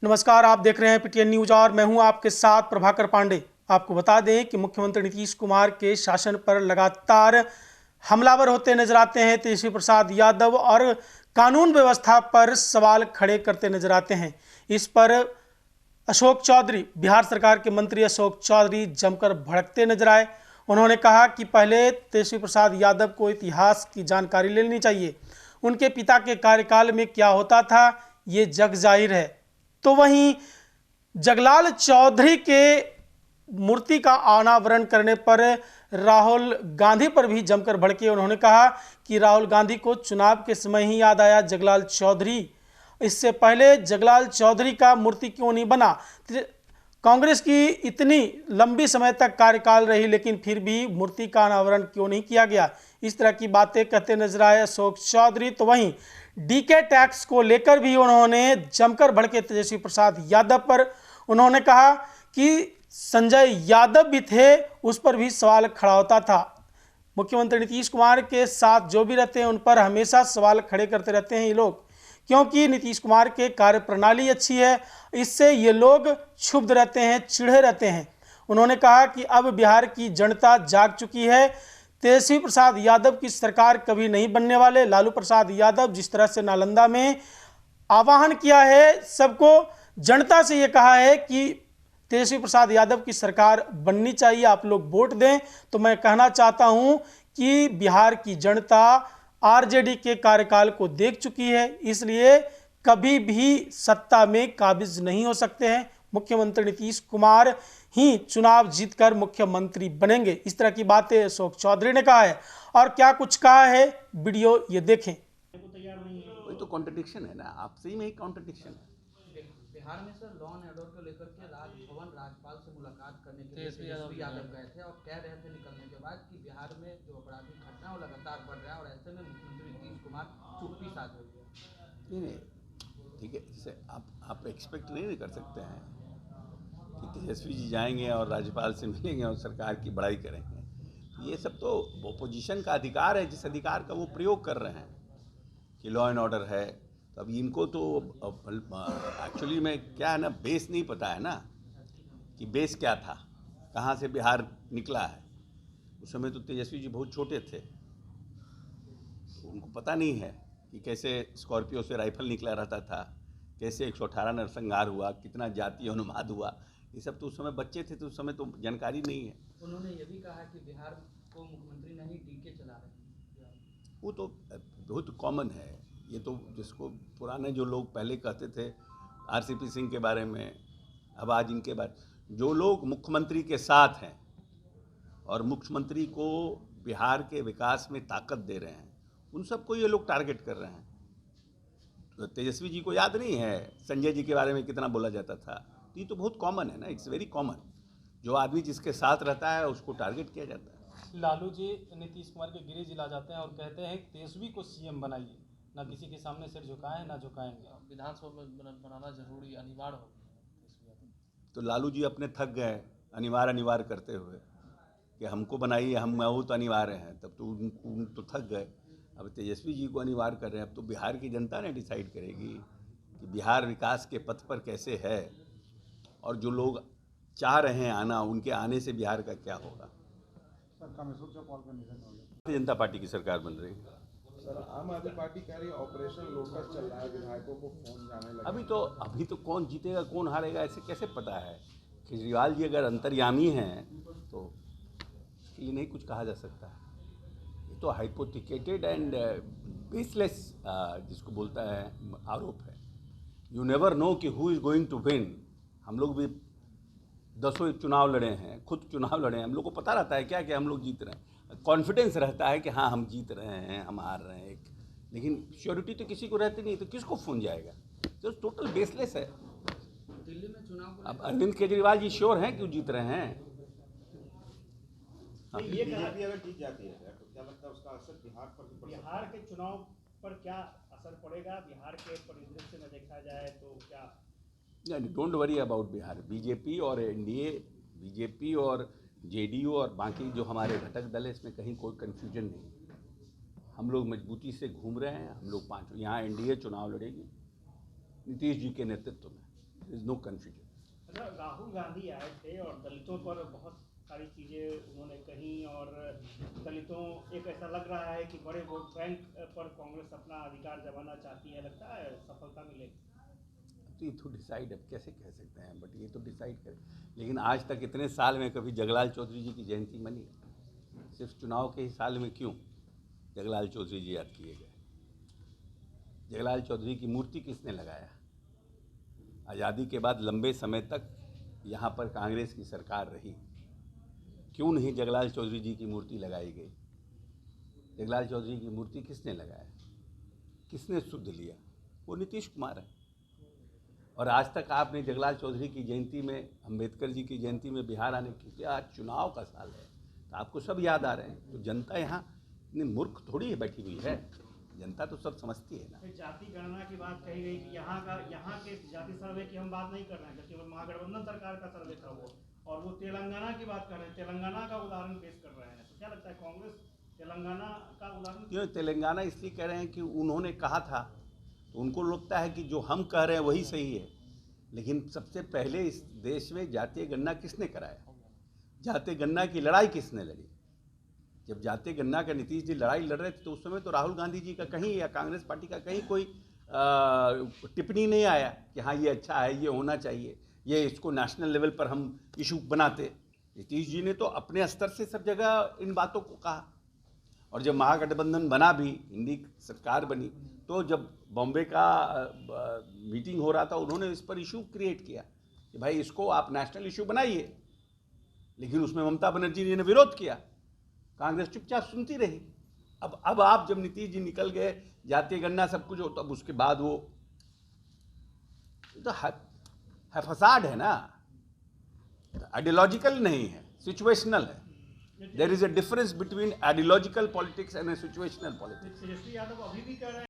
नमस्कार, आप देख रहे हैं पीटीएन न्यूज और मैं हूं आपके साथ प्रभाकर पांडे। आपको बता दें कि मुख्यमंत्री नीतीश कुमार के शासन पर लगातार हमलावर होते नजर आते हैं तेजस्वी प्रसाद यादव और कानून व्यवस्था पर सवाल खड़े करते नजर आते हैं। इस पर अशोक चौधरी, बिहार सरकार के मंत्री अशोक चौधरी जमकर भड़कते नजर आए। उन्होंने कहा कि पहले तेजस्वी प्रसाद यादव को इतिहास की जानकारी लेनी चाहिए, उनके पिता के कार्यकाल में क्या होता था ये जग जाहिर है। तो वहीं जगलाल चौधरी के मूर्ति का अनावरण करने पर राहुल गांधी पर भी जमकर भड़के। उन्होंने कहा कि राहुल गांधी को चुनाव के समय ही याद आया जगलाल चौधरी, इससे पहले जगलाल चौधरी का मूर्ति क्यों नहीं बना। कांग्रेस की इतनी लंबी समय तक कार्यकाल रही लेकिन फिर भी मूर्ति का अनावरण क्यों नहीं किया गया। इस तरह की बातें कहते नजर आए अशोक चौधरी। तो वहीं डीके टैक्स को लेकर भी उन्होंने जमकर भड़के तेजस्वी प्रसाद यादव पर। उन्होंने कहा कि संजय यादव भी थे, उस पर भी सवाल खड़ा होता था। मुख्यमंत्री नीतीश कुमार के साथ जो भी रहते हैं उन पर हमेशा सवाल खड़े करते रहते हैं ये लोग, क्योंकि नीतीश कुमार के कार्यप्रणाली अच्छी है, इससे ये लोग क्षुब्ध रहते हैं, चिढ़े रहते हैं। उन्होंने कहा कि अब बिहार की जनता जाग चुकी है, तेजस्वी प्रसाद यादव की सरकार कभी नहीं बनने वाले। लालू प्रसाद यादव जिस तरह से नालंदा में आह्वान किया है सबको, जनता से ये कहा है कि तेजस्वी प्रसाद यादव की सरकार बननी चाहिए, आप लोग वोट दें। तो मैं कहना चाहता हूं कि बिहार की जनता आरजेडी के कार्यकाल को देख चुकी है, इसलिए कभी भी सत्ता में काबिज नहीं हो सकते हैं। मुख्यमंत्री नीतीश कुमार ही चुनाव जीतकर मुख्यमंत्री बनेंगे। इस तरह की बातें अशोक चौधरी ने कहा है। और क्या कुछ कहा है, वीडियो ये देखें। वही तो कॉन्ट्रडिक्शन है ना, आपसे में ही कॉन्ट्रडिक्शन है। बिहार में सर लॉ एंड ऑर्डर को लेकर के राजभवन राज्यपाल से मुलाकात करने के लिए तेजस्वी यादव गए थे और कह रहे थे निकलने के बाद कि बिहार में जो आपराधिक घटना वो लगातार बढ़ रहा है और ऐसे में मुख्यमंत्री नीतीश कुमार चुप्पी साध रही है। नहीं, ठीक है, जैसे आप एक्सपेक्ट नहीं कर सकते हैं कि तेजस्वी जी जाएंगे और राज्यपाल से मिलेंगे और सरकार की बड़ाई करेंगे। ये सब तो ओपोजिशन का अधिकार है, जिस अधिकार का वो प्रयोग कर रहे हैं कि लॉ एंड ऑर्डर है। तो अब इनको तो एक्चुअली में क्या है ना, बेस नहीं पता है ना कि बेस क्या था, कहाँ से बिहार निकला है। उस समय तो तेजस्वी जी बहुत छोटे थे, उनको पता नहीं है कि कैसे स्कॉर्पियो से राइफल निकला रहता था, कैसे 118 नरसंहार हुआ, कितना जातीय अनुवाद हुआ। ये सब तो उस समय बच्चे थे, तो उस समय तो जानकारी नहीं है। उन्होंने ये भी कहा कि बिहार को मुख्यमंत्री नहीं डीके चला रहे हैं। वो तो बहुत कॉमन है। ये तो जिसको पुराने जो लोग पहले कहते थे आरसीपी सिंह के बारे में, अब आज इनके बारे, जो लोग मुख्यमंत्री के साथ हैं और मुख्यमंत्री को बिहार के विकास में ताकत दे रहे हैं, उन सबको ये लोग टारगेट कर रहे हैं। तो तेजस्वी जी को याद नहीं है संजय जी के बारे में कितना बोला जाता था। तो ये तो बहुत कॉमन है ना, इट्स वेरी कॉमन। जो आदमी जिसके साथ रहता है उसको टारगेट किया जाता है। लालू जी नीतीश कुमार के गृह जिला जाते हैं और कहते हैं तेजस्वी को सीएम बनाइए, ना किसी के सामने सिर झुकाएं ना झुकाएंगे। विधानसभा में बनाना जरूरी अनिवार्य हो। तो लालू जी अपने थक गए अनिवार्य करते हुए कि हमको बनाइए, हम बहुत अनिवार्य हैं, तब तो उन तो थक गए। अब तेजस्वी जी को अनिवार्य कर रहे हैं। अब तो बिहार की जनता ने डिसाइड करेगी कि बिहार विकास के पथ पर कैसे है और जो लोग चाह रहे हैं आना, उनके आने से बिहार का क्या होगा। भारतीय जनता पार्टी की सरकार बन रही है। सर, आम आदमी पार्टी कह रही है ऑपरेशन लोटस चल रहा है, विधायकों को फोन जाने लगा। अभी तो कौन जीतेगा कौन हारेगा ऐसे कैसे पता है। केजरीवाल जी अगर अंतर्यामी हैं तो इसके लिए नहीं कुछ कहा जा सकता है। ये तो हाइपोथिकेटेड एंड बेसलेस जिसको बोलता है आरोप है। यू नेवर नो कि who is going to win. हम लोग भी 10 चुनाव लड़े हैं, खुद चुनाव लड़े हैं, हम लोग को पता रहता है क्या कि हम लोग जीत रहे हैं। कॉन्फिडेंस रहता है कि हाँ हम जीत रहे हैं, हम हार रहे हैं, लेकिन श्योरिटी तो किसी को रहती नहीं, तो किसको फोन जाएगा। तो टोटल बेसलेस है। दिल्ली में चुनाव अब अरविंद केजरीवाल जी श्योर हैं क्यों जीत रहे हैं। ये बीजेपी अगर जीत जाती है तो क्या लगता है उसका असर बिहार पर भी पड़ सकता है? बिहार के चुनाव पर क्या असर पड़ेगा? बिहार के परिदृश्य में देखा जाए तो क्या? Don't worry about Bihar. BJP और एनडीए, बीजेपी और जेडीयू और बाकी जो हमारे घटक दल है, इसमें कहीं कोई कन्फ्यूजन नहीं। हम लोग मजबूती से घूम रहे हैं। हम लोग पाँचों यहाँ एनडीए चुनाव लड़ेगी नीतीश जी के नेतृत्व में, there is no confusion. Rahul Gandhi आए थे और दलितों पर बहुत सारी चीज़ें उन्होंने कही, और दलितों एक ऐसा लग रहा है कि बड़े वोट बैंक पर कांग्रेस अपना अधिकार जमाना चाहती है, लगता है सफलता मिलेगी? तो ये तो डिसाइड अब कैसे कह सकते हैं, बट ये तो डिसाइड करें। लेकिन आज तक इतने साल में कभी जगलाल चौधरी जी की जयंती मनी? सिर्फ चुनाव के ही साल में क्यों जगलाल चौधरी जी याद किए गए? जगलाल चौधरी की मूर्ति किसने लगाया? आज़ादी के बाद लंबे समय तक यहाँ पर कांग्रेस की सरकार रही, क्यों नहीं जगलाल चौधरी जी की मूर्ति लगाई गई? जगलाल चौधरी की मूर्ति किसने लगाया, किसने शुद्ध लिया? वो नीतीश कुमार है। और आज तक आपने जगलाल चौधरी की जयंती में, अम्बेडकर जी की जयंती में बिहार आने की, आज चुनाव का साल है तो आपको सब याद आ रहे हैं। तो जनता यहाँ इतनी मूर्ख थोड़ी है बैठी हुई है, जनता तो सब समझती है ना। जाति गणना की बात कही गई कि यहाँ के जाति सर्वे की हम बात नहीं कर रहे हैं, जबकि महागठबंधन सरकार का सर्वे था वो, और वो तेलंगाना की बात कर रहे हैं, तेलंगाना का उदाहरण पेश कर रहे हैं। तो क्या लगता है कांग्रेस तेलंगाना का उदाहरण क्यों तेलंगाना इसलिए कह रहे हैं कि उन्होंने कहा था, तो उनको लगता है कि जो हम कह रहे हैं वही सही है। लेकिन सबसे पहले इस देश में जातीय गणना किसने कराया? जातीय गणना की लड़ाई किसने लड़ी? जब जातीय गणना का नीतीश जी लड़ाई लड़ रहे थे तो उस समय तो राहुल गांधी जी का कहीं या कांग्रेस पार्टी का कहीं कोई टिप्पणी नहीं आया कि हाँ ये अच्छा है, ये होना चाहिए, ये इसको नेशनल लेवल पर हम इशू बनाते। नीतीश जी ने तो अपने स्तर से सब जगह इन बातों को कहा। और जब महागठबंधन बना भी, इंडी सरकार बनी, तो जब बॉम्बे का मीटिंग हो रहा था, उन्होंने इस पर इशू क्रिएट किया कि भाई इसको आप नेशनल इशू बनाइए। लेकिन उसमें ममता बनर्जी जी ने विरोध किया, कांग्रेस चुपचाप सुनती रही। अब आप जब नीतीश जी निकल गए, जातीय गणना सब कुछ हो, तब उसके बाद वो तो फसाड है ना, आइडियोलॉजिकल नहीं है, सिचुएशनल है। There is a difference between ideological politics and situational politics. Tejashwi Yadav अभी भी कह रहे